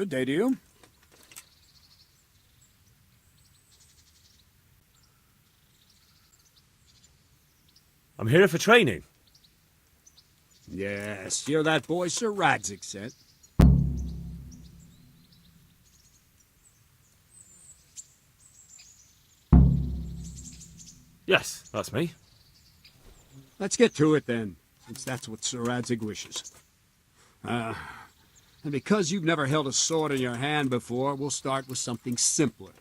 Good day to you. I'm here for training. Yes, you're that boy Sir Radzik sent. Yes, that's me. Let's get to it then, since that's what Sir Radzik wishes. And because you've never held a sword in your hand before, we'll start with something simpler.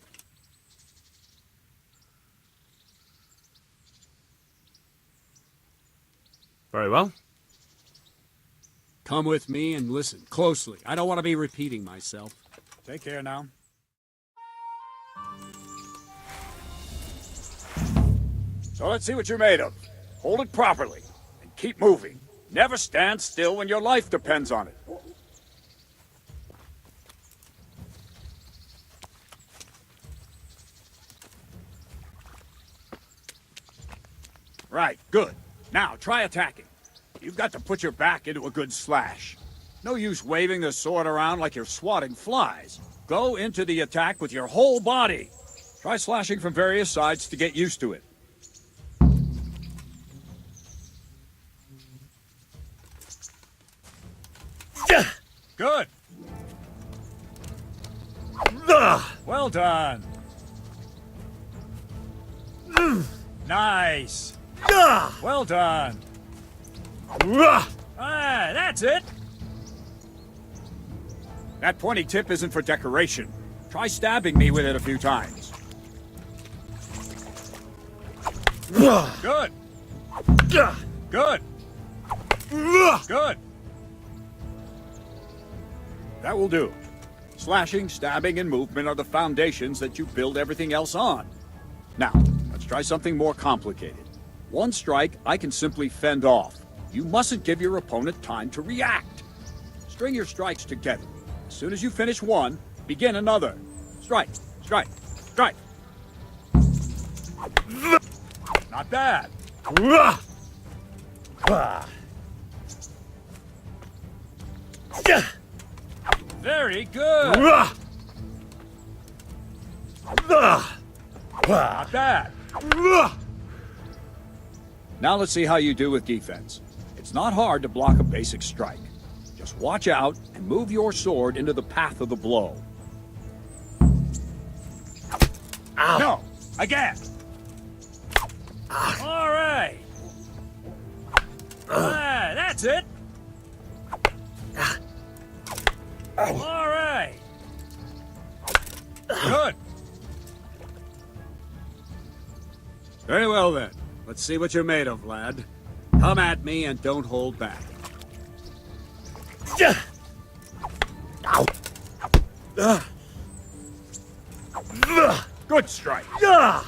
Very well. Come with me and listen closely. I don't want to be repeating myself. Take care now. So let's see what you're made of. Hold it properly and keep moving. Never stand still when your life depends on it. Right, good. Now, try attacking. You've got to put your back into a good slash. No use waving the sword around like you're swatting flies. Go into the attack with your whole body. Try slashing from various sides to get used to it. Good. Well done. Nice. Well done. Ah, that's it. That pointy tip isn't for decoration. Try stabbing me with it a few times. Good. Good. Good. That will do. Slashing, stabbing, and movement are the foundations that you build everything else on. Now, let's try something more complicated. One strike, I can simply fend off. You mustn't give your opponent time to react. String your strikes together. As soon as you finish one, begin another. Strike, strike, strike. Not bad. Very good. Not bad. Now let's see how you do with defense. It's not hard to block a basic strike. Just watch out and move your sword into the path of the blow. Ow. No, again. All right. That's it. All right. Good. Very well then. Let's see what you're made of, lad. Come at me and don't hold back. Good strike. Ow.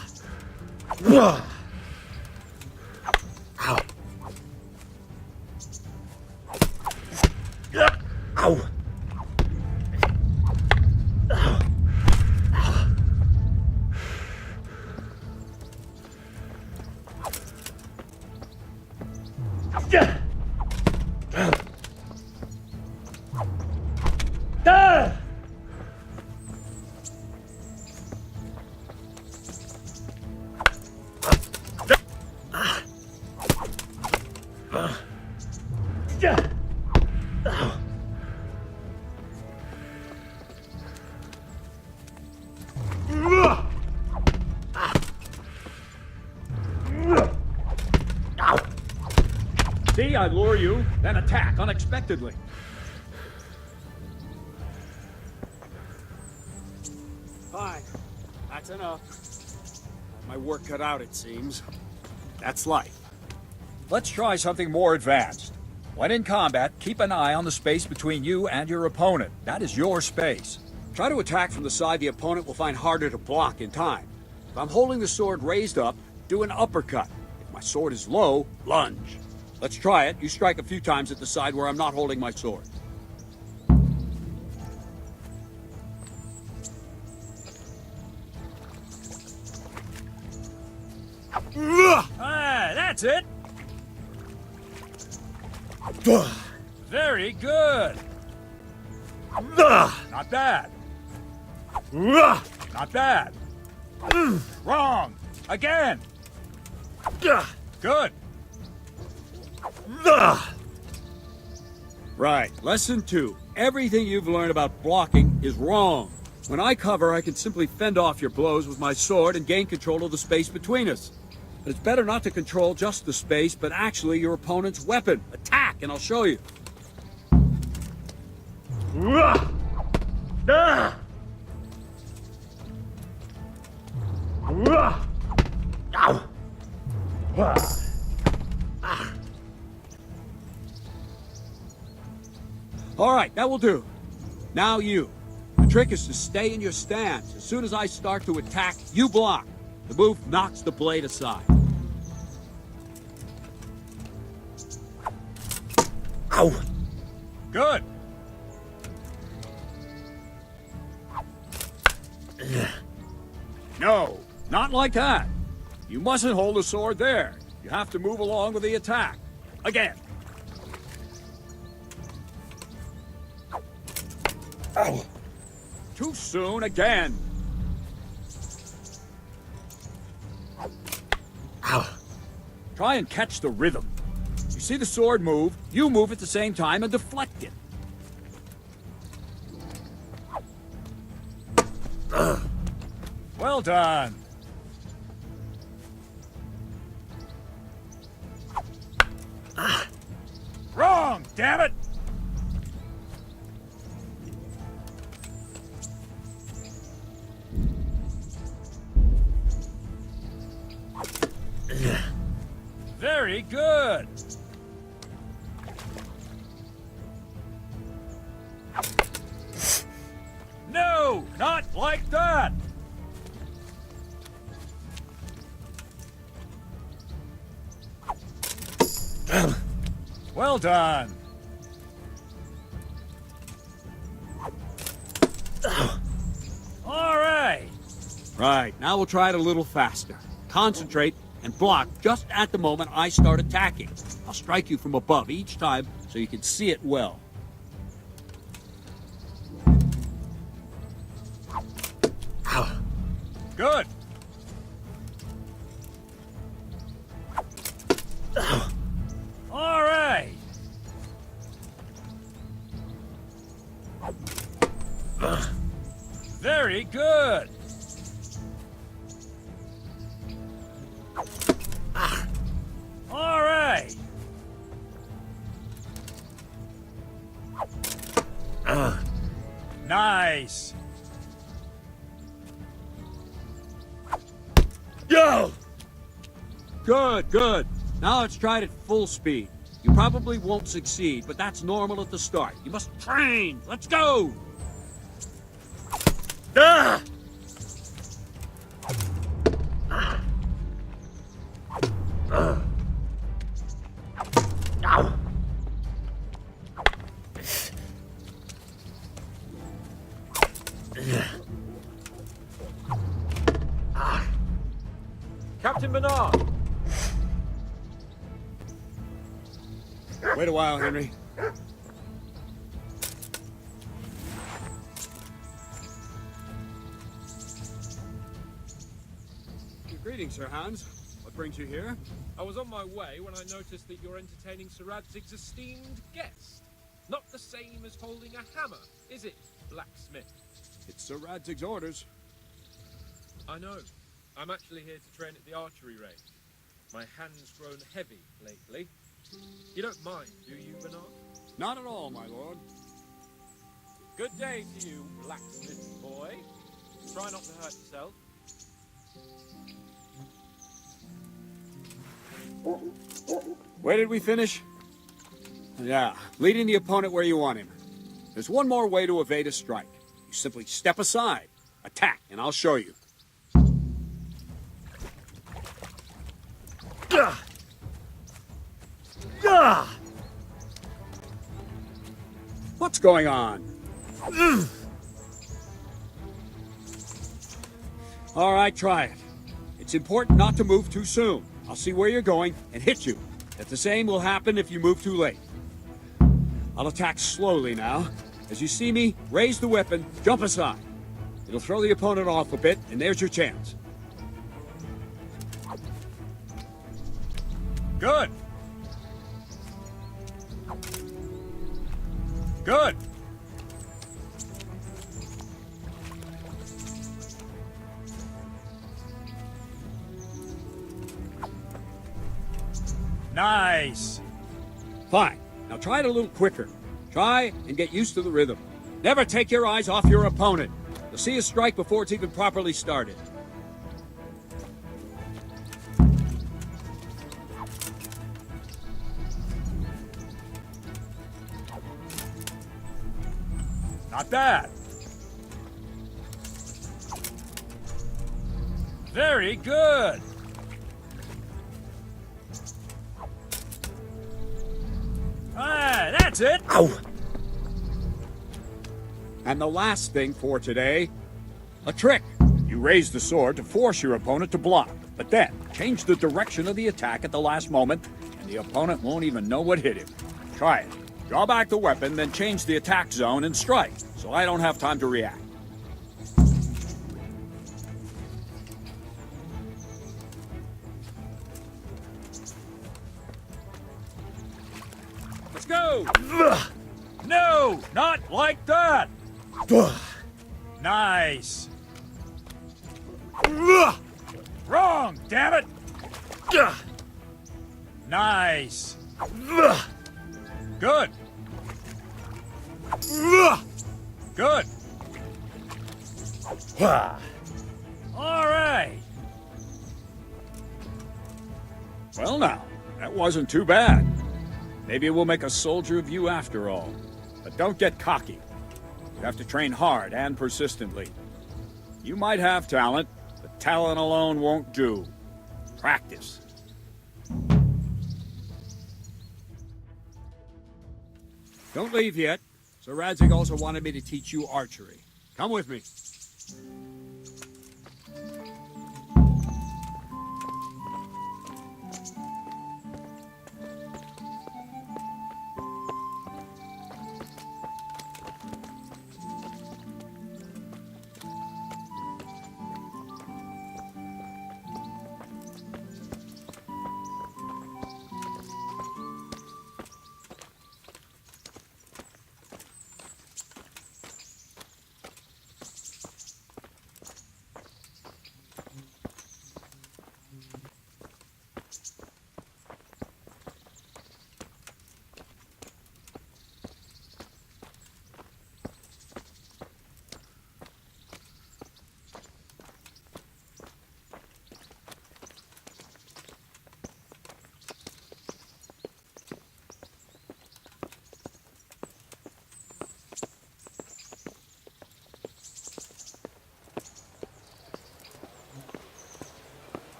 See, I lure you, then attack unexpectedly. Fine. That's enough. My work cut out, it seems. That's life. Let's try something more advanced. When in combat, keep an eye on the space between you and your opponent. That is your space. Try to attack from the side the opponent will find harder to block in time. If I'm holding the sword raised up, do an uppercut. If my sword is low, lunge. Let's try it. You strike a few times at the side where I'm not holding my sword. Ah, that's it. Very good. Not bad. Not bad. Wrong. Again. Good. Right. Lesson 2. Everything you've learned about blocking is wrong. When I cover, I can simply fend off your blows with my sword and gain control of the space between us. But it's better not to control just the space, but actually your opponent's weapon. Attack, and I'll show you. All right, that will do. Now you. The trick is to stay in your stance. As soon as I start to attack, you block. The move knocks the blade aside. Ow! Good. No, not like that. You mustn't hold the sword there. You have to move along with the attack. Again. Ow! Too soon again. Ow! Try and catch the rhythm. You see the sword move, you move at the same time and deflect it. Well done. Wrong, damn it! Very good. No, not like that. Well done. All right. Right, now we'll try it a little faster. Concentrate and block just at the moment I start attacking. I'll strike you from above each time so you can see it well. Good. All right. Very good. All right. Nice. Yo! Good, good. Now let's try it at full speed. You probably won't succeed, but that's normal at the start. You must train. Let's go. Ah! Ow! Captain Bernard! Wait a while, Henry. Greetings, Sir Hans. What brings you here? I was on my way when I noticed that you're entertaining Sir Radzig's esteemed guest. Not the same as holding a hammer, is it, blacksmith? It's Sir Radzig's orders. I know. I'm actually here to train at the archery range. My hand's grown heavy lately. You don't mind, do you, Bernard? Not at all, my lord. Good day to you, blacksmith boy. Try not to hurt yourself. Where did we finish? Yeah, leading the opponent where you want him. There's one more way to evade a strike. You simply step aside, attack, and I'll show you. Gah! Gah! What's going on? All right, try it. It's important not to move too soon. I'll see where you're going and hit you. But the same will happen if you move too late. I'll attack slowly now. As you see me, raise the weapon, jump aside. It'll throw the opponent off a bit, and there's your chance. Good. Good. Nice. Fine. Now try it a little quicker. Try and get used to the rhythm. Never take your eyes off your opponent. You'll see a strike before it's even properly started. Not bad. Very good. Ah, that's it. Ow! And the last thing for today, a trick. You raise the sword to force your opponent to block, but then change the direction of the attack at the last moment, and the opponent won't even know what hit him. Try it. Draw back the weapon, then change the attack zone and strike, so I don't have time to react. Let's go! No, not like that! Nice! Wrong, damn it! Nice! Good! Good! All right! Well now, that wasn't too bad. Maybe we'll make a soldier of you after all. But don't get cocky. You have to train hard and persistently. You might have talent, but talent alone won't do. Practice. Don't leave yet. Sir Radzig also wanted me to teach you archery. Come with me.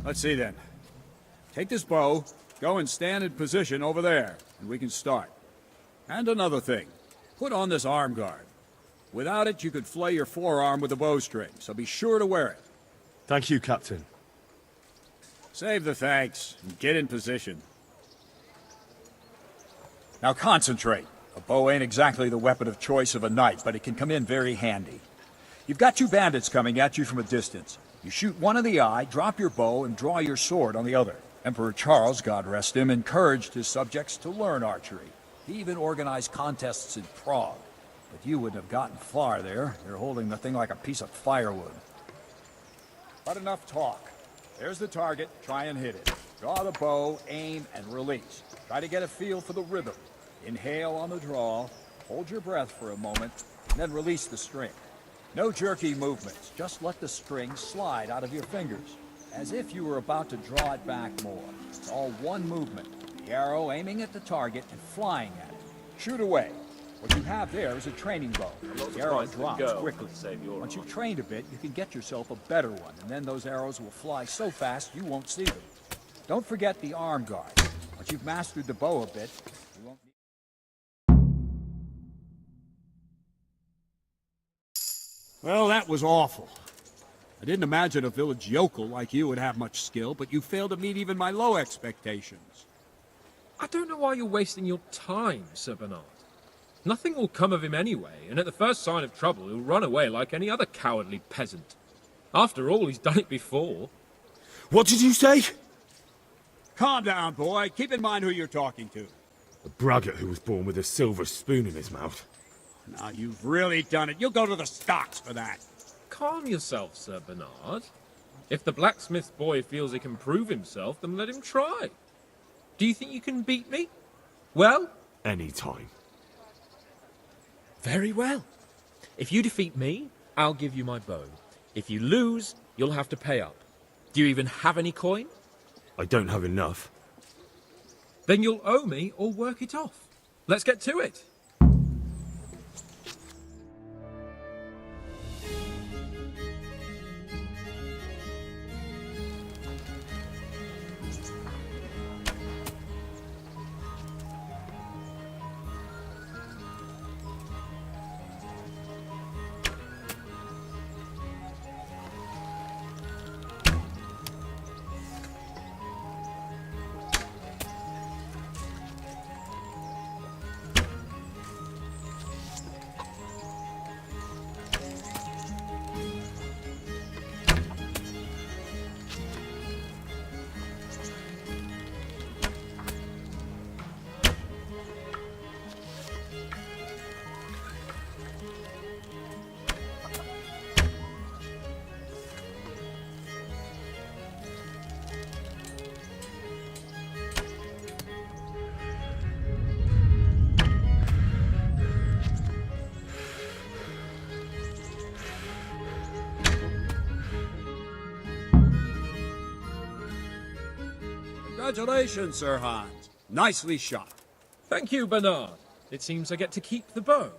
Let's see then. Take this bow, go and stand in position over there, and we can start. And another thing, put on this arm guard. Without it, you could flay your forearm with a bowstring, so be sure to wear it. Thank you, Captain. Save the thanks, and get in position. Now concentrate. A bow ain't exactly the weapon of choice of a knight, but it can come in very handy. You've got two bandits coming at you from a distance. You shoot one in the eye, drop your bow, and draw your sword on the other. Emperor Charles, God rest him, encouraged his subjects to learn archery. He even organized contests in Prague. But you wouldn't have gotten far there. You're holding the thing like a piece of firewood. But enough talk. There's the target. Try and hit it. Draw the bow, aim, and release. Try to get a feel for the rhythm. Inhale on the draw, hold your breath for a moment, and then release the string. No jerky movements. Just let the string slide out of your fingers, as if you were about to draw it back more. It's all one movement. The arrow aiming at the target and flying at it. Shoot away. What you have there is a training bow. The arrow drops quickly. Once you've trained a bit, you can get yourself a better one, and then those arrows will fly so fast you won't see them. Don't forget the arm guard. Once you've mastered the bow a bit, you won't need... Well, that was awful. I didn't imagine a village yokel like you would have much skill, but you failed to meet even my low expectations. I don't know why you're wasting your time, Sir Bernard. Nothing will come of him anyway, and at the first sign of trouble, he'll run away like any other cowardly peasant. After all, he's done it before. What did you say? Calm down, boy. Keep in mind who you're talking to. A braggart who was born with a silver spoon in his mouth. Now, you've really done it. You'll go to the stocks for that. Calm yourself, Sir Bernard. If the blacksmith boy feels he can prove himself, then let him try. Do you think you can beat me? Well? Any time. Very well. If you defeat me, I'll give you my bow. If you lose, you'll have to pay up. Do you even have any coin? I don't have enough. Then you'll owe me or work it off. Let's get to it. Congratulations, Sir Hans. Nicely shot. Thank you, Bernard. It seems I get to keep the bow.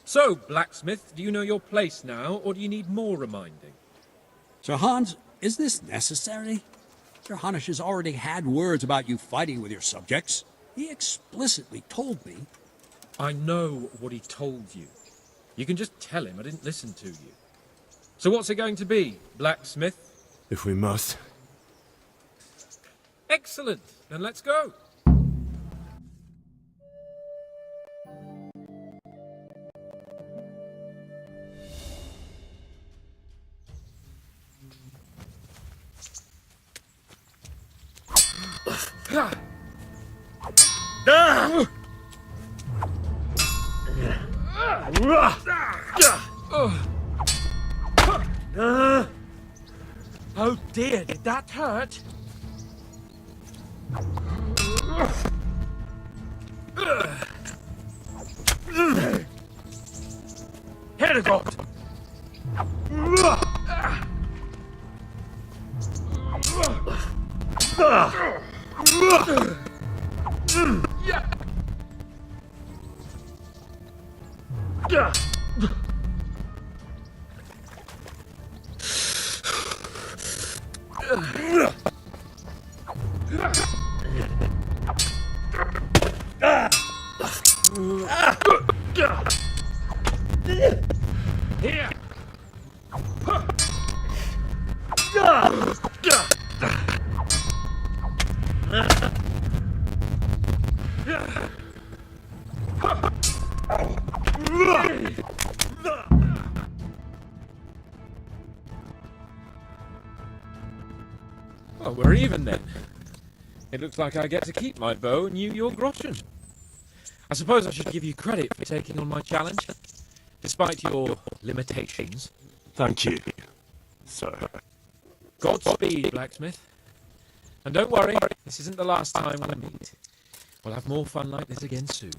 So, blacksmith, do you know your place now, or do you need more reminding? Sir Hans, is this necessary? Sir Hanush has already had words about you fighting with your subjects. He explicitly told me. I know what he told you. You can just tell him I didn't listen to you. So what's it going to be, blacksmith? If we must. Excellent. Then let's go. Oh dear, did that hurt? Herregud! Here! Well, we're even then. It looks like I get to keep my bow and you your groschen. I suppose I should give you credit for taking on my challenge. despite your limitations. Thank you, sir. Godspeed, blacksmith. And don't worry, this isn't the last time we'll meet. We'll have more fun like this again soon.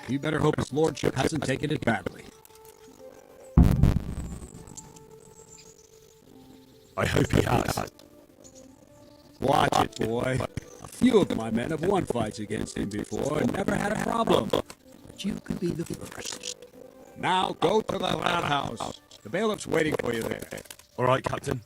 You better hope his lordship hasn't taken it badly. I hope he has. Watch it, boy. A few of my men have won fights against him before and never had a problem. But you could be the first. Now go to the rat house. The bailiff's waiting for you there. All right, Captain.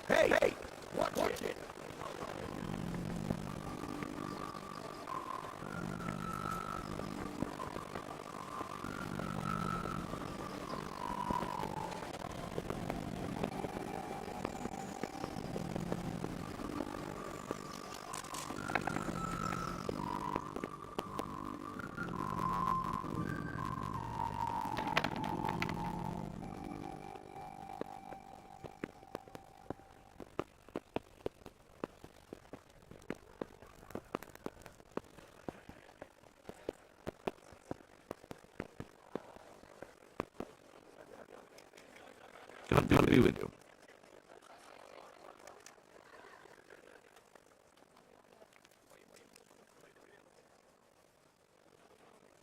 Hey, watch it. God be with you.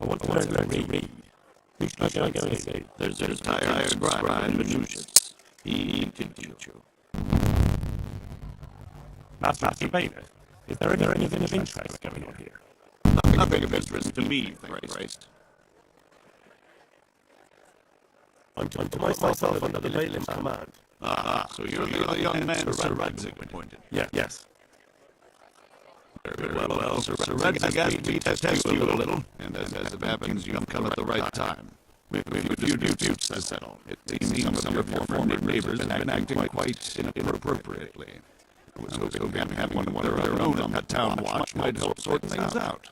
I want to learn to read. Who should I go and see? There's a tired scribe in Minutius. He can teach you. Master Debater, is there anything of interest going on here? Nothing of interest to me, thank Christ. I'm to put myself under the bailiff's command. Ah, so you're the young man Sir Redzig appointed. Yes. Very well. Sir Redzig asked me to test you a little, and as it happens, you've come at the right time. We've a few disputes to settle. It seems some of your former neighbors have been acting quite inappropriately. I was hoping having one of their own on the town watch might help sort things out.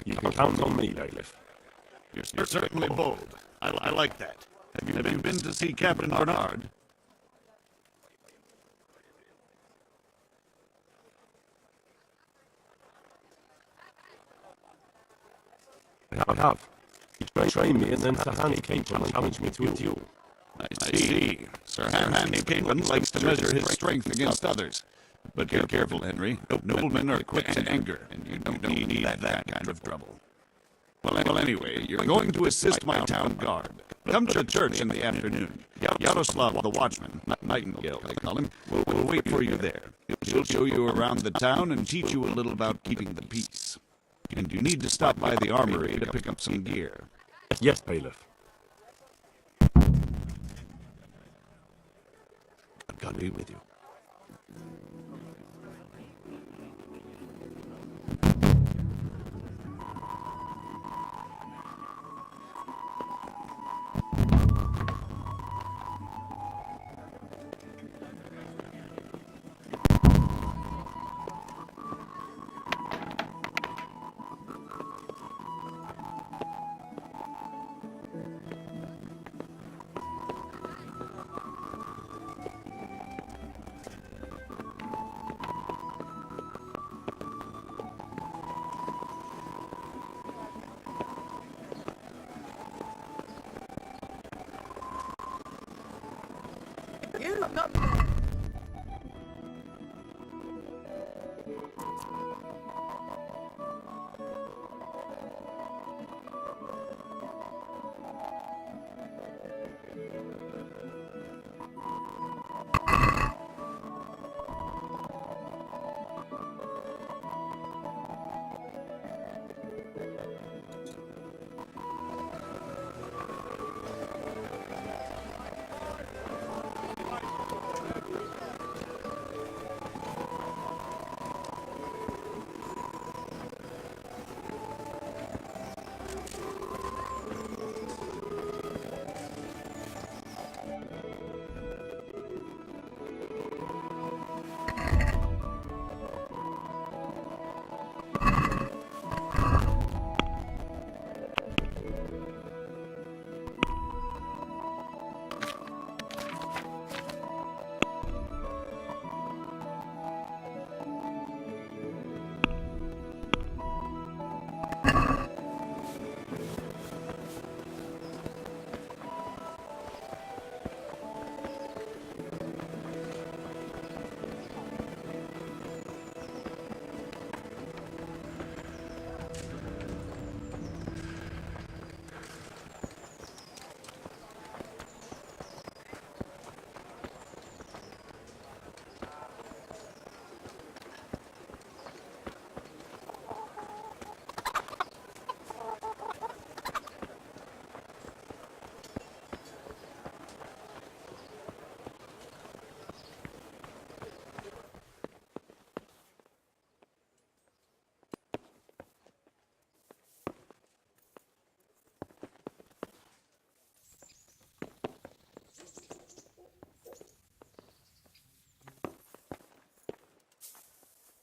You can count on me, bailiff. You're certainly bold. I like that. Have you been to see Captain Bernard? I have. He trained me and then had a handicap and challenged me to a duel. I see. Sir Henry Capon likes to measure his strength against others. But be careful, Henry. Noblemen are quick to anger, and you don't need that kind of trouble. Well, anyway, you're going to assist my town guard. Come to the church in the afternoon. Yaroslav, the watchman, Nightingale, they call him, will wait for you there. She'll show you around the town and teach you a little about keeping the peace. And you need to stop by the armory to pick up some gear. Yes, bailiff. God be with you.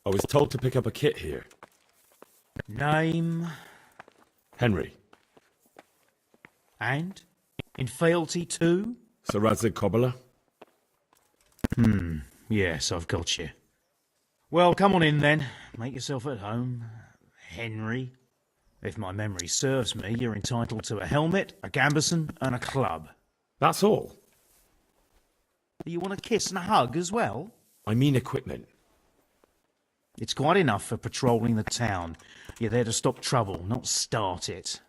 I was told to pick up a kit here. Name Henry. and in fealty to? Sir Radzig Cobbler. Yes, I've got you. Well, come on in then. Make yourself at home, Henry. If my memory serves me, you're entitled to a helmet, a gambeson, and a club. That's all. You want a kiss and a hug as well? I mean equipment. It's quite enough for patrolling the town. You're there to stop trouble, not start it.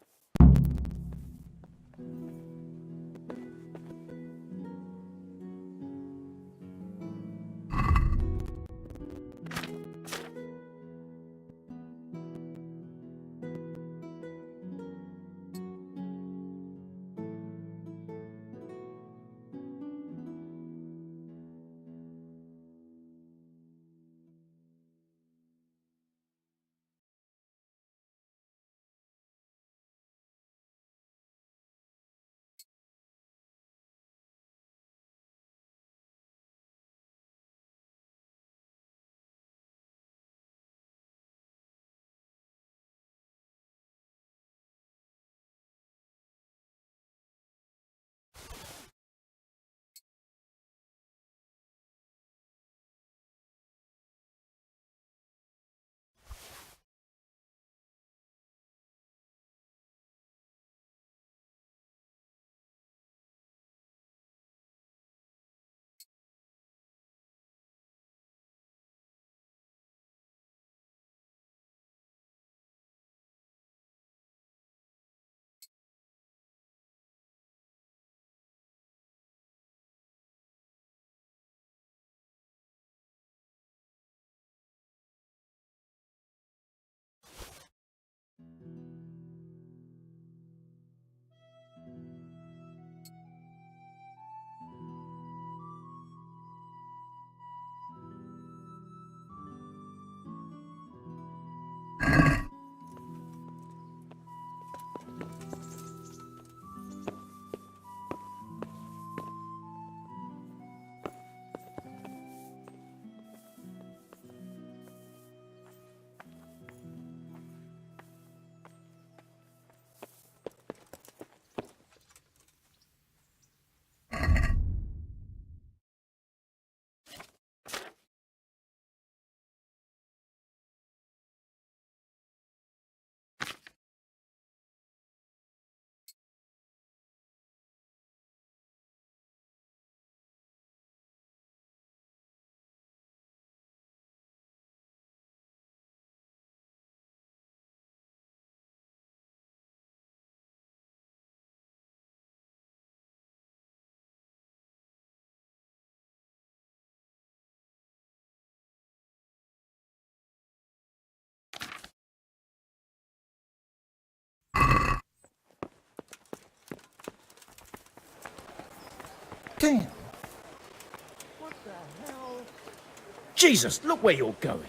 Damn. What the hell? Jesus, look where you're going.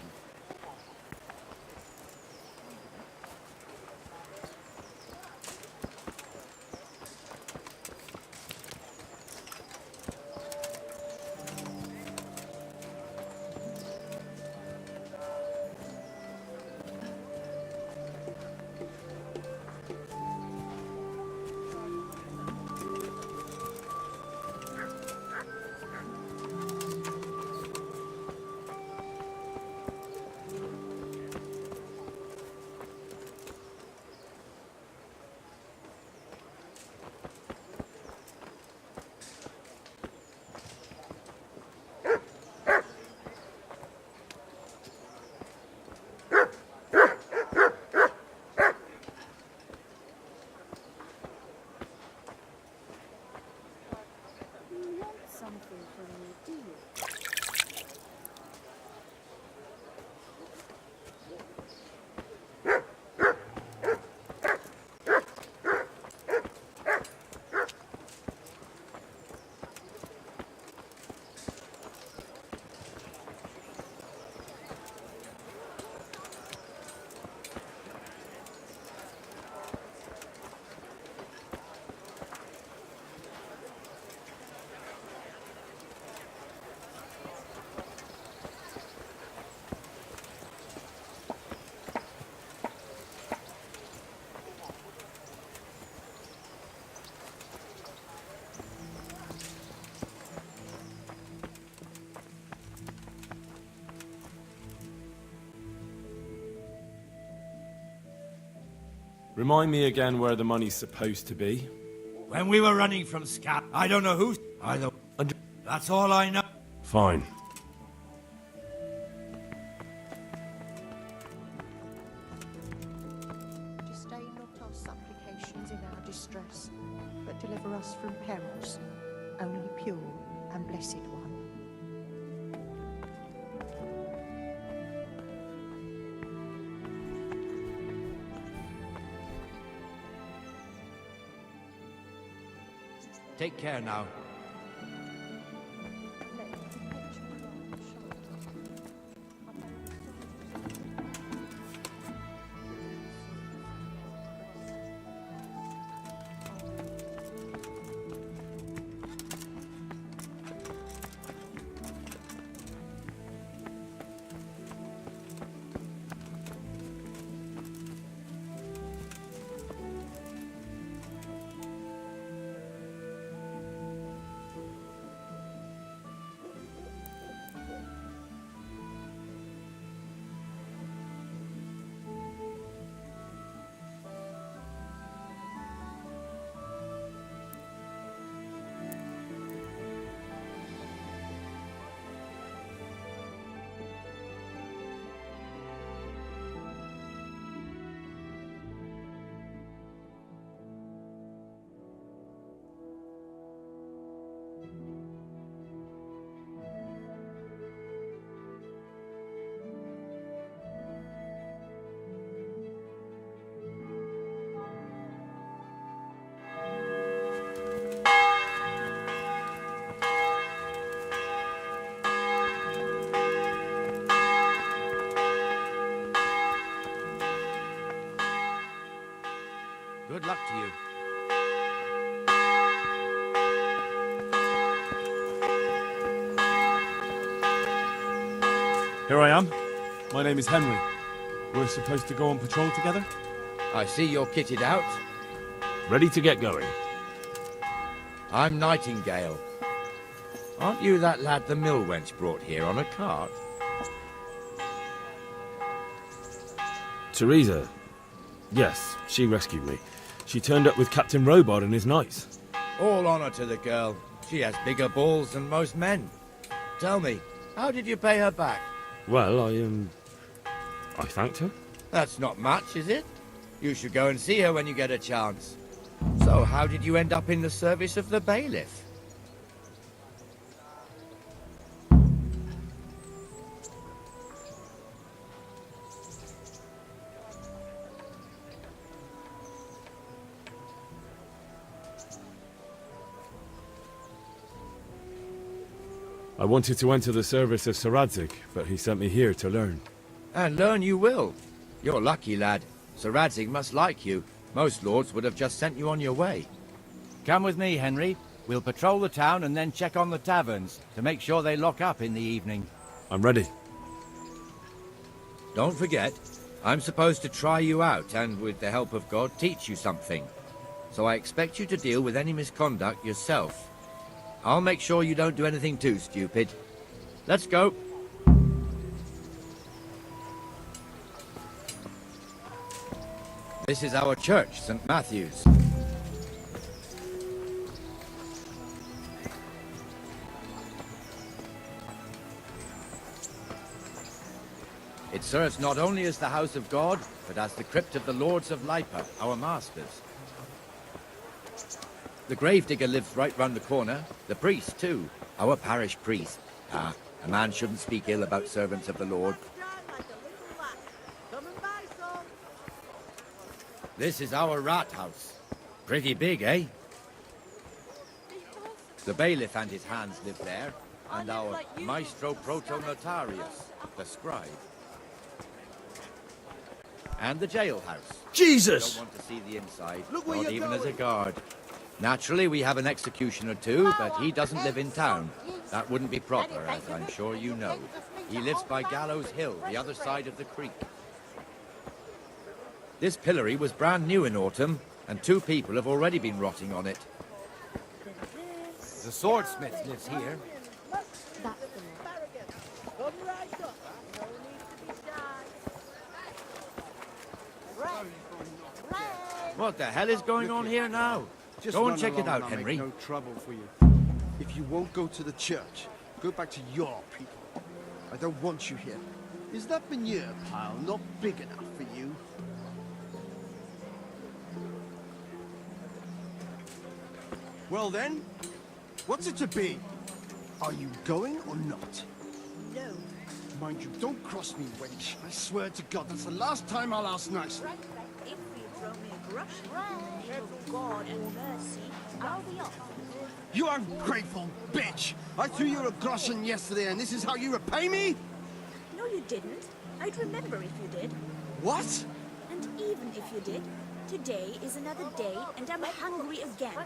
Something from me, do you? Remind me again where the money's supposed to be. When we were running from Scat, I don't know who either. That's all I know. Fine. Stay not our supplications in our distress, but deliver us from perils, only pure and blessed one. Take care now. Good luck to you. Here I am. My name is Henry. We're supposed to go on patrol together? I see you're kitted out. Ready to get going. I'm Nightingale. Aren't you that lad the mill wench brought here on a cart? Teresa. Yes, she rescued me. She turned up with Captain Robot and his knights. All honor to the girl. She has bigger balls than most men. Tell me, how did you pay her back? Well, I thanked her. That's not much, is it? You should go and see her when you get a chance. So, how did you end up in the service of the bailiff? I wanted to enter the service of Sir Radzig, but he sent me here to learn. And learn you will. You're lucky, lad. Sir Radzig must like you. Most lords would have just sent you on your way. Come with me, Henry. We'll patrol the town and then check on the taverns to make sure they lock up in the evening. I'm ready. Don't forget, I'm supposed to try you out and, with the help of God, teach you something. So I expect you to deal with any misconduct yourself. I'll make sure you don't do anything too stupid. Let's go. This is our church, St. Matthew's. It serves not only as the house of God, but as the crypt of the lords of Lipa, our masters. The gravedigger lives right round the corner. The priest, too. Our parish priest. Ah, a man shouldn't speak ill about servants of the Lord. This is our rat house. Pretty big, eh? The bailiff and his hands live there, and our maestro proto-notarius, the scribe. And the jailhouse. Jesus! Don't want to see the inside, not even as a guard. Naturally, we have an executioner too, but he doesn't live in town. That wouldn't be proper, as I'm sure you know. He lives by Gallows Hill, the other side of the creek. This pillory was brand new in autumn, and 2 people have already been rotting on it. The swordsmith lives here. What the hell is going on here now? Go and check it out, Henry. No trouble for you. If you won't go to the church, go back to your people. I don't want you here. Is that veneer pile not big enough for you? Well then, what's it to be? Are you going or not? No. Mind you, don't cross me, wench. I swear to God, that's the last time I'll ask nicely. If you throw me a brush in the name of God and mercy, I'll be off. You ungrateful bitch! I threw you a groschen yesterday, and this is how you repay me? No, you didn't. I'd remember if you did. What? And even if you did, today is another day, and I'm hungry again.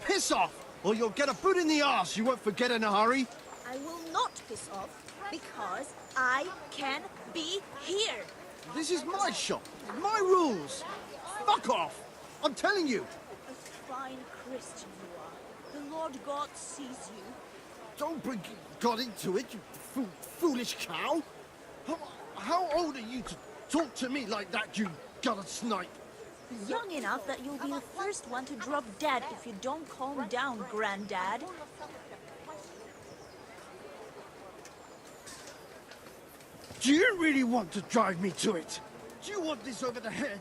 Piss off, or you'll get a boot in the arse you won't forget in a hurry. I will not piss off, because I can be here. This is my shop, my rules. Fuck off! I'm telling you. A fine Christian you are. The Lord God sees you. Don't bring God into it, you foolish cow. How old are you to talk to me like that, you gutter snipe? Young enough that you'll be the first one to drop dead if you don't calm down, Granddad. Do you really want to drive me to it? Do you want this over the head?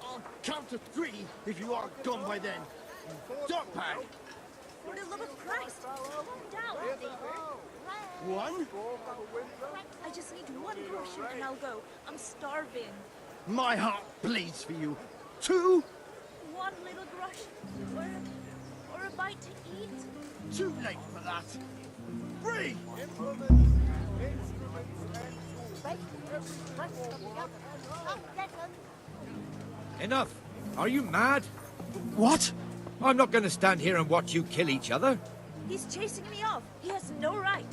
I'll count to 3 if you aren't gone by then. Dirtbag! For the love of Christ, calm down. 1? I just need 1 groschen and I'll go. I'm starving. My heart bleeds for you. 2? 1 little groschen. Or a bite to eat. Too late for that. 3! Enough! Are you mad? What? I'm not going to stand here and watch you kill each other. He's chasing me off. He has no right.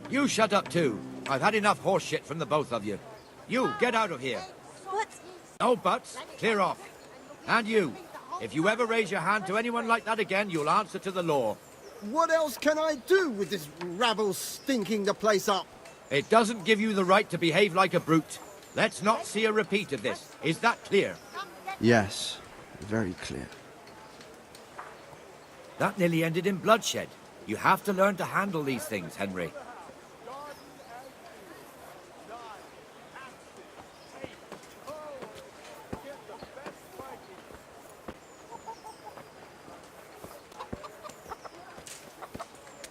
You shut up too. I've had enough horse shit from the both of you. You, get out of here. But No buts. Clear off. And you. If you ever raise your hand to anyone like that again, you'll answer to the law. What else can I do with this rabble stinking the place up? It doesn't give you the right to behave like a brute. Let's not see a repeat of this. Is that clear? Yes, very clear. That nearly ended in bloodshed. You have to learn to handle these things, Henry.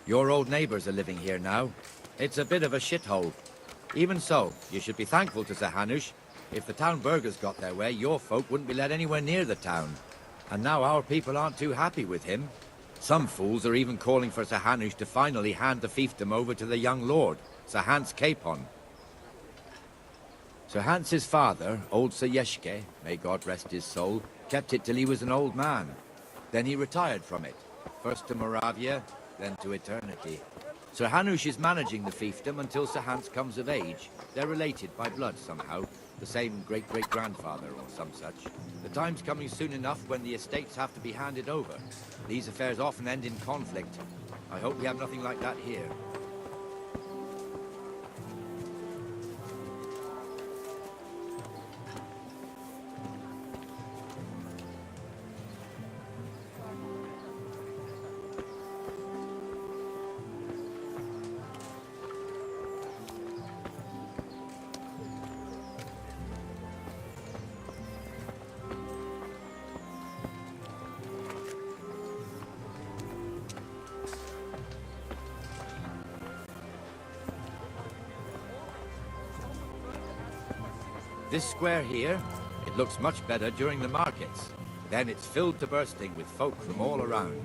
Your old neighbors are living here now. It's a bit of a shithole. Even so, you should be thankful to Sir Hanush. If the town burghers got their way, your folk wouldn't be let anywhere near the town. And now our people aren't too happy with him. Some fools are even calling for Sir Hanush to finally hand the fiefdom over to the young lord, Sir Hans Capon. Sir Hans's father, old Sir Yeshke, may God rest his soul, kept it till he was an old man. Then he retired from it, first to Moravia, then to eternity. Sir Hanush is managing the fiefdom until Sir Hans comes of age. They're related by blood somehow, the same great-great-grandfather or some such. The time's coming soon enough when the estates have to be handed over. These affairs often end in conflict. I hope we have nothing like that here. This square here, it looks much better during the markets. Then it's filled to bursting with folk from all around.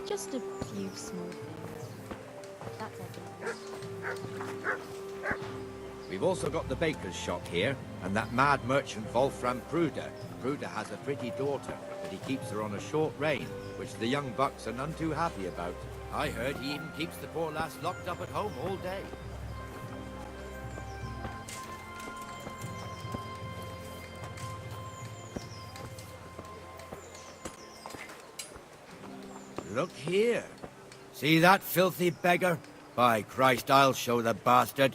Just a few small things. That's everything. We've also got the baker's shop here, and that mad merchant Wolfram Pruder. Pruder has a pretty daughter, but he keeps her on a short rein, which the young bucks are none too happy about. I heard he even keeps the poor lass locked up at home all day. Look here. See that filthy beggar? By Christ, I'll show the bastard.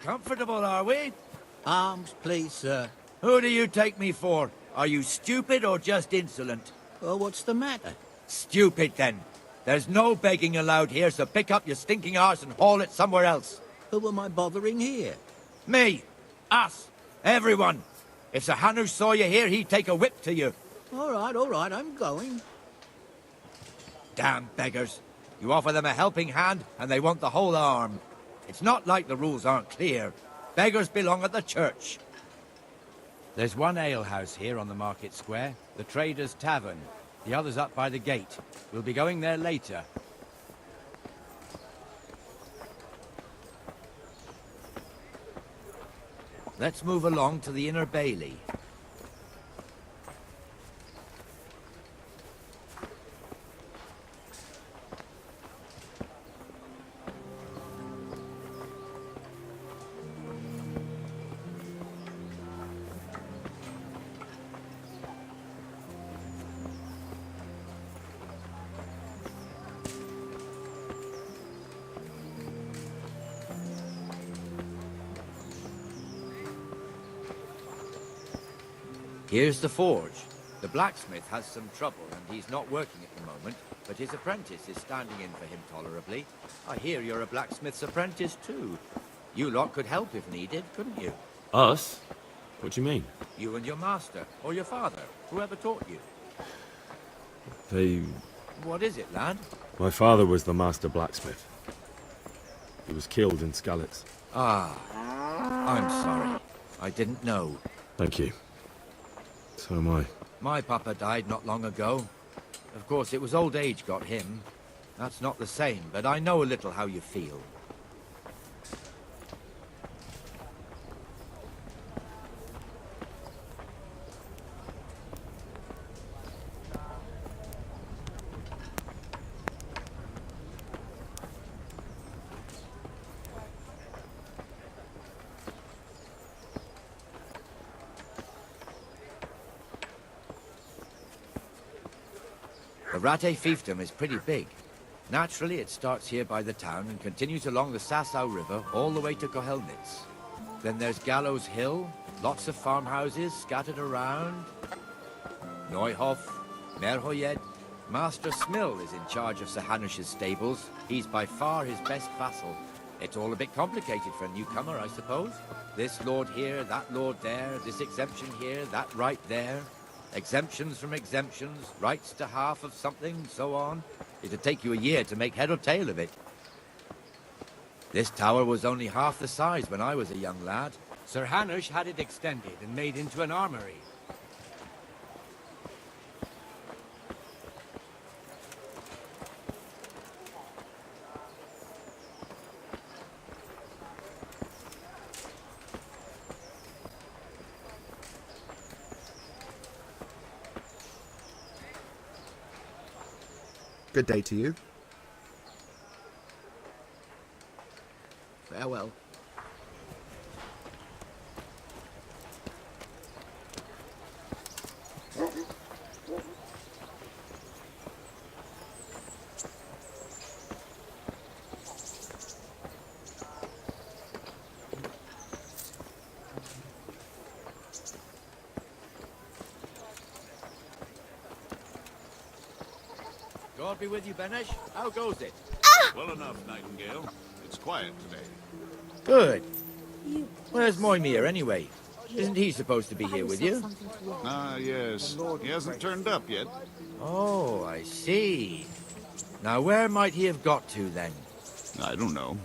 Comfortable, are we? Arms, please, sir. Who do you take me for? Are you stupid or just insolent? Well, what's the matter? Stupid, then. There's no begging allowed here, so pick up your stinking arse and haul it somewhere else. Who am I bothering here? Me. Us. Everyone. If Sir Hanush saw you here, he'd take a whip to you. All right, I'm going. Damn beggars. You offer them a helping hand, and they want the whole arm. It's not like the rules aren't clear. Beggars belong at the church. There's one alehouse here on the market square, the Trader's Tavern. The other's up by the gate. We'll be going there later. Let's move along to the Inner Bailey. Here's the forge. The blacksmith has some trouble and he's not working at the moment, but his apprentice is standing in for him tolerably. I hear you're a blacksmith's apprentice too. You lot could help if needed, couldn't you? Us? What do you mean? You and your master, or your father, whoever taught you. They... What is it, lad? My father was the master blacksmith. He was killed in Skalitz. Ah, I'm sorry. I didn't know. Thank you. So am I. My papa died not long ago. Of course, it was old age got him. That's not the same, but I know a little how you feel. The Rate fiefdom is pretty big. Naturally, it starts here by the town and continues along the Sasau River all the way to Kohelnitz. Then there's Gallows Hill, lots of farmhouses scattered around. Neuhof, Merhoyed, Master Smill is in charge of Sir Hanush's stables. He's by far his best vassal. It's all a bit complicated for a newcomer, I suppose. This lord here, that lord there, this exemption here, that right there. Exemptions from exemptions, rights to half of something, so on. It'd take you a year to make head or tail of it. This tower was only half the size when I was a young lad. Sir Hanush had it extended and made into an armory. Good day to you. Farewell. God be with you, Benesh. How goes it? Well enough, Nightingale. It's quiet today. Good. Where's Moimir, anyway? Isn't he supposed to be here with you? Ah, yes. He hasn't turned up yet. Oh, I see. Now, where might he have got to, then? I don't know.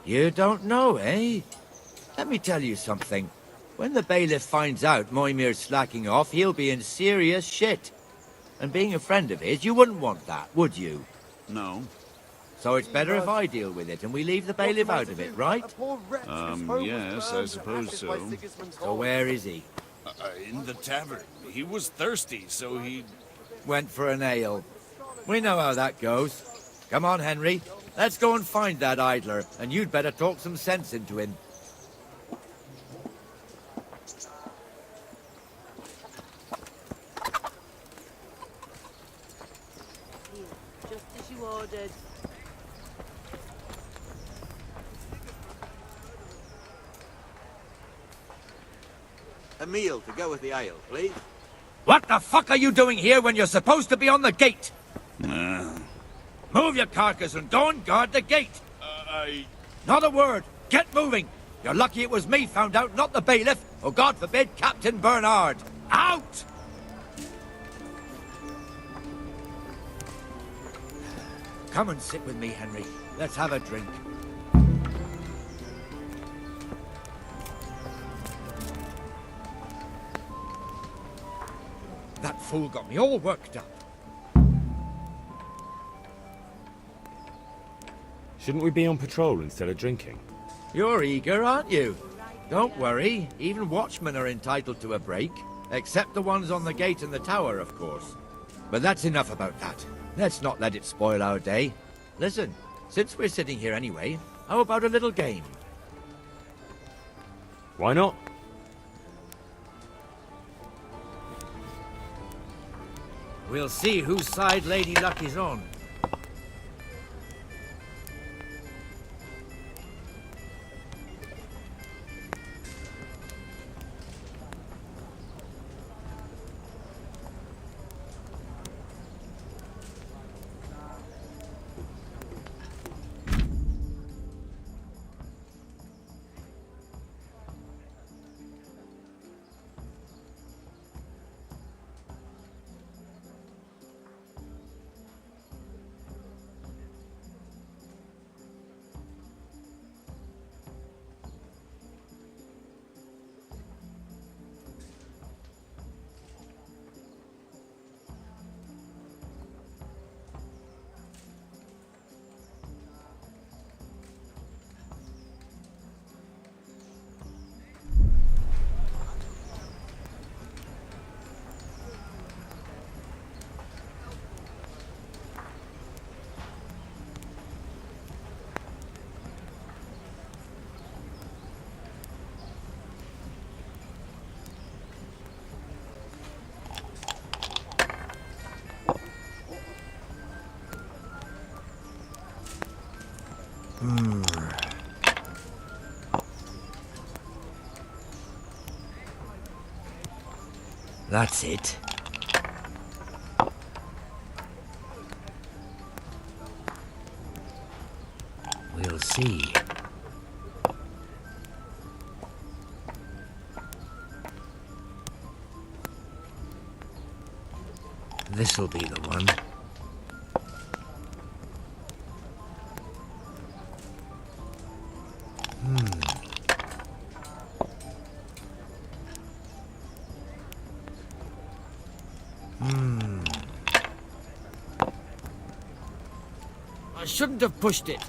You don't know, eh? Let me tell you something. When the bailiff finds out Moimir's slacking off, he'll be in serious shit. And being a friend of his, you wouldn't want that, would you? No. So it's better if I deal with it and we leave the bailiff out of it, right? Yes, I suppose so. So where is he? In the tavern. He was thirsty, so he... Went for an ale. We know how that goes. Come on, Henry. Let's go and find that idler, and you'd better talk some sense into him. Just as you ordered. A meal to go with the ale, please. What the fuck are you doing here when you're supposed to be on the gate? Move your carcass and go and guard the gate. Not a word. Get moving. You're lucky it was me found out, not the bailiff, or God forbid, Captain Bernard. Out! Come and sit with me, Henry. Let's have a drink. That fool got me all worked up. Shouldn't we be on patrol instead of drinking? You're eager, aren't you? Don't worry. Even watchmen are entitled to a break. Except the ones on the gate and the tower, of course. But that's enough about that. Let's not let it spoil our day. Listen, since we're sitting here anyway, how about a little game? Why not? We'll see whose side Lady Luck is on. That's it. see. This'll be the one. I shouldn't have pushed it.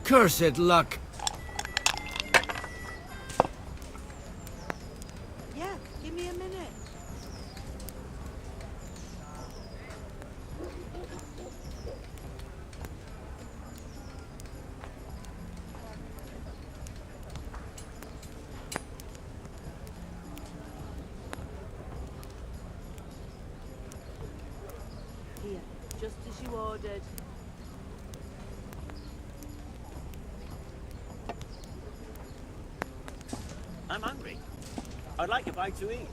Cursed luck. Yeah, give me a minute. Here, just as you ordered. I'm hungry. I'd like a bite to eat.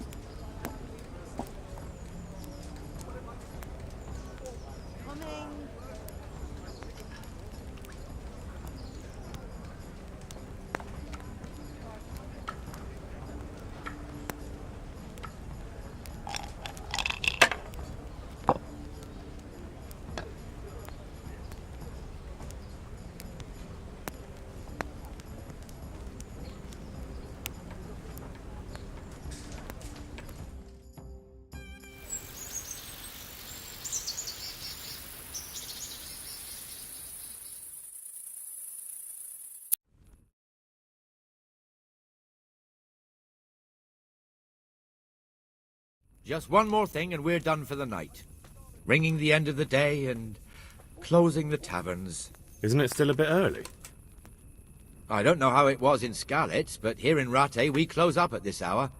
Coming. Just one more thing and we're done for the night. Ringing the end of the day and closing the taverns. Isn't it still a bit early? I don't know how it was in Scarlet, but here in Rate we close up at this hour.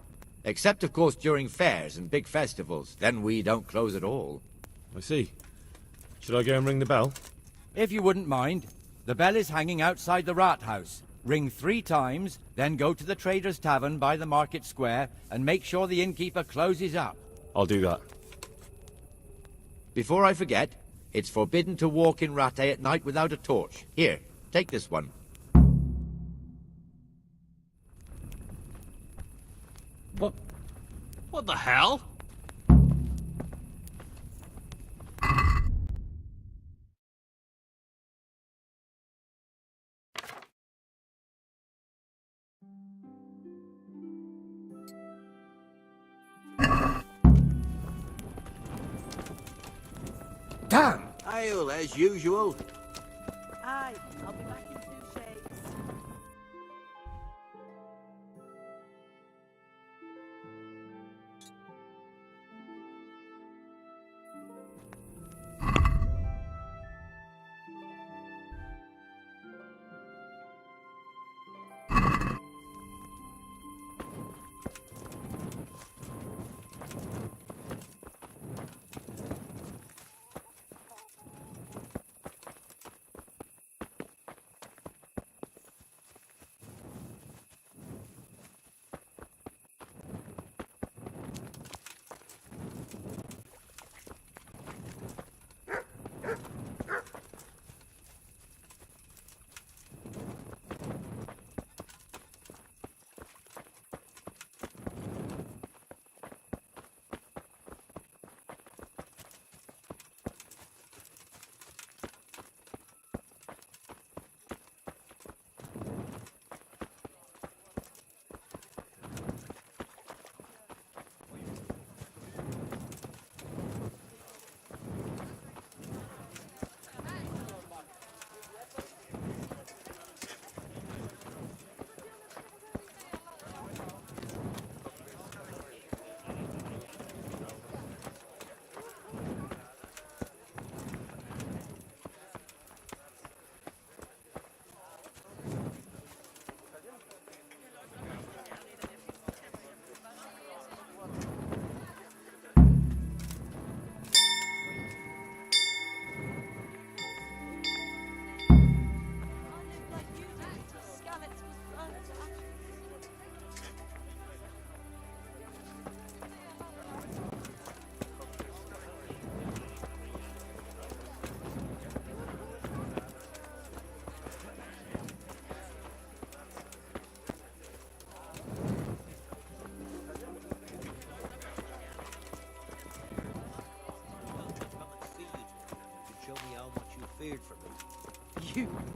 Except, of course, during fairs and big festivals. Then we don't close at all. I see. Should I go and ring the bell? If you wouldn't mind, the bell is hanging outside the Rat House. Ring 3 times, then go to the Trader's Tavern by the Market Square and make sure the innkeeper closes up. I'll do that. Before I forget, it's forbidden to walk in Rate at night without a torch. Here, take this one. What the hell? Damn! Ale, as usual. Aye, I'll be back in 2 shakes.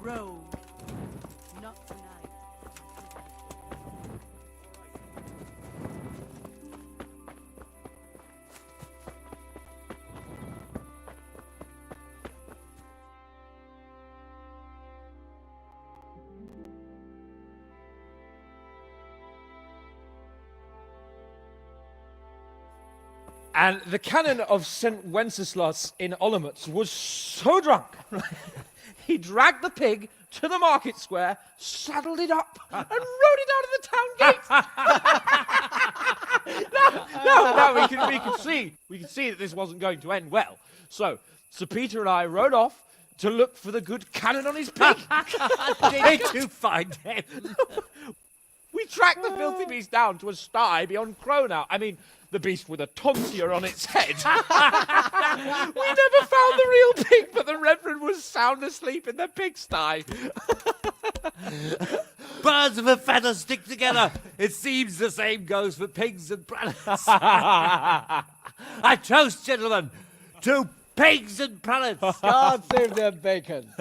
road. Not tonight. And the canon of St. Wenceslas in Olomouc was so drunk, he dragged the pig to the market square, saddled it up, and rode it out of the town gate. No, we could see that this wasn't going to end well. So, Sir Peter and I rode off to look for the good canon on his pig. Did you find him? We tracked the filthy beast down to a sty beyond Cronau. I mean, the beast with a tonsure on its head. We never found the real pig, but the Reverend was sound asleep in the pigsty. Birds of a feather stick together. It seems the same goes for pigs and prelates. I toast, gentlemen, to pigs and prelates. God save their bacon.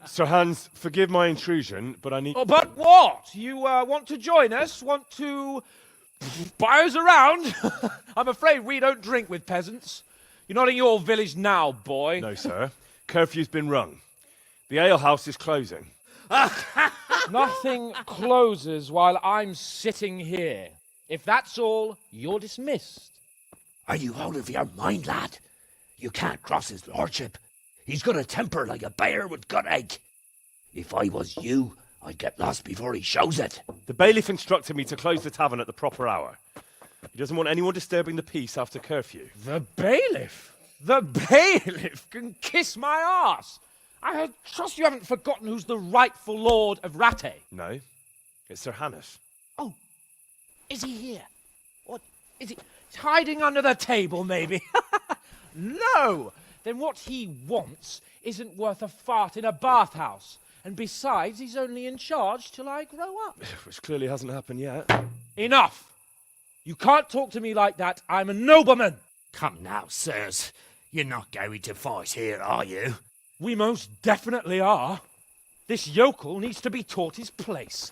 Sir Hans, forgive my intrusion, but I need... Oh, but what? You want to join us? Want to buy us around? I'm afraid we don't drink with peasants. You're not in your village now, boy. No, sir. Curfew's been rung. The alehouse is closing. Nothing closes while I'm sitting here. If that's all, you're dismissed. Are you out of your mind, lad? You can't cross his lordship. He's got a temper like a bear with gut ache. If I was you, I'd get lost before he shows it. The bailiff instructed me to close the tavern at the proper hour. He doesn't want anyone disturbing the peace after curfew. The bailiff? The bailiff can kiss my arse. I trust you haven't forgotten who's the rightful lord of Parte. No, it's Sir Hannes. Oh, is he here? What, is he hiding under the table, maybe? No! Then what he wants isn't worth a fart in a bathhouse. And besides, he's only in charge till I grow up. Which clearly hasn't happened yet. Enough! You can't talk to me like that. I'm a nobleman. Come now, sirs. You're not going to fight here, are you? We most definitely are. This yokel needs to be taught his place.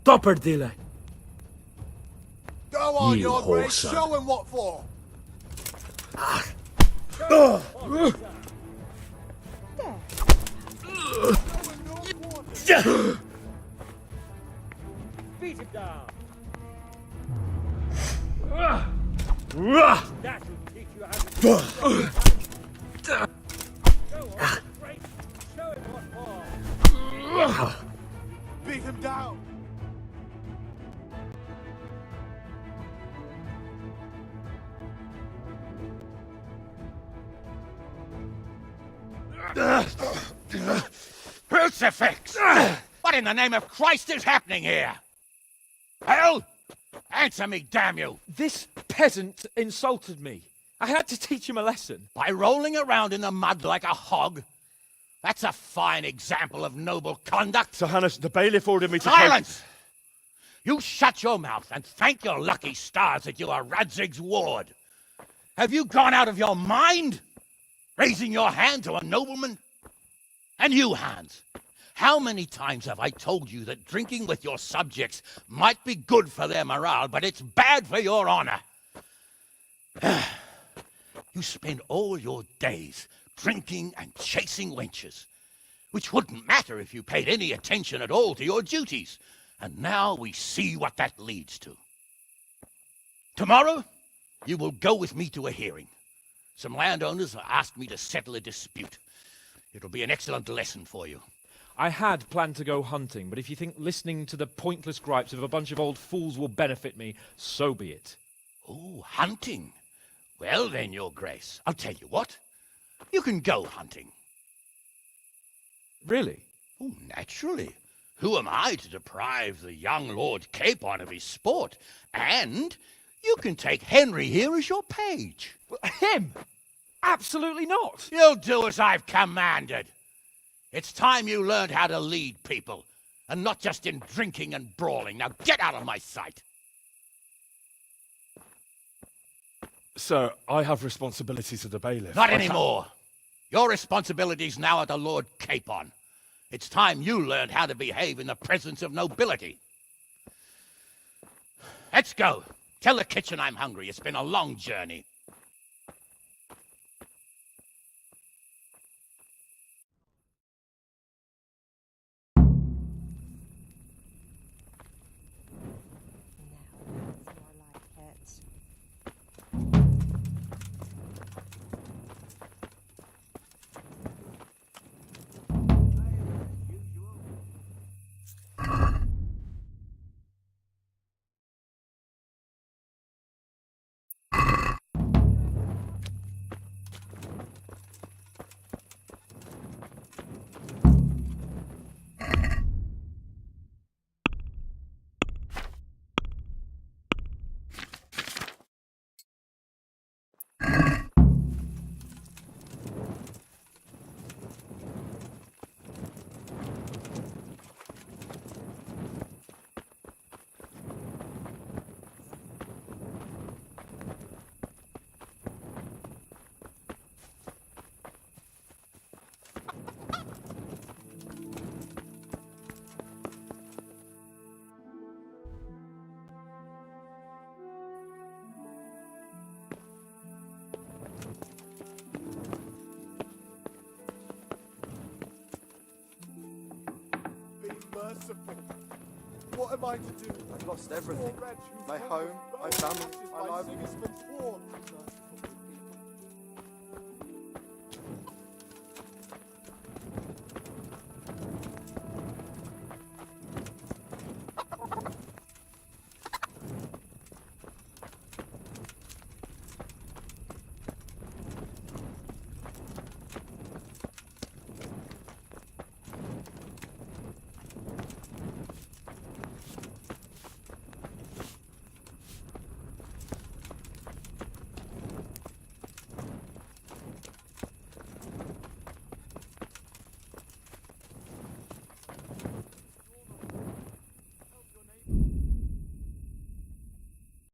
Dopperdille. Go on, You your grace. whoreson. Show him what for. Beat him down. That will teach you how to Go on, grace. Show him what for. Beat him down. Crucifix! What in the name of Christ is happening here? Hell? Answer me, damn you! This peasant insulted me. I had to teach him a lesson. By rolling around in the mud like a hog? That's a fine example of noble conduct. Sir Hannes, the bailiff ordered me to... Silence! You shut your mouth and thank your lucky stars that you are Radzig's ward. Have you gone out of your mind? Raising your hand to a nobleman? And you, Hans, how many times have I told you that drinking with your subjects might be good for their morale, but it's bad for your honor? You spend all your days drinking and chasing wenches, which wouldn't matter if you paid any attention at all to your duties. And now we see what that leads to. Tomorrow, you will go with me to a hearing. Some landowners have asked me to settle a dispute. It'll be an excellent lesson for you. I had planned to go hunting, but if you think listening to the pointless gripes of a bunch of old fools will benefit me, so be it. Oh, hunting? Well then, your grace, I'll tell you what. You can go hunting. Really? Oh, naturally. Who am I to deprive the young Lord Capon of his sport? And you can take Henry here as your page. Him? Absolutely not. You'll do as I've commanded. It's time you learned how to lead people and not just in drinking and brawling. Now get out of my sight! Sir, I have responsibilities of the bailiff. Not anymore! Your responsibilities now are the Lord Capon. It's time you learned how to behave in the presence of nobility. Let's go. Tell the kitchen I'm hungry. It's been a long journey. Merciful. What am I to do? I've lost everything. My home, my family, my livelihood.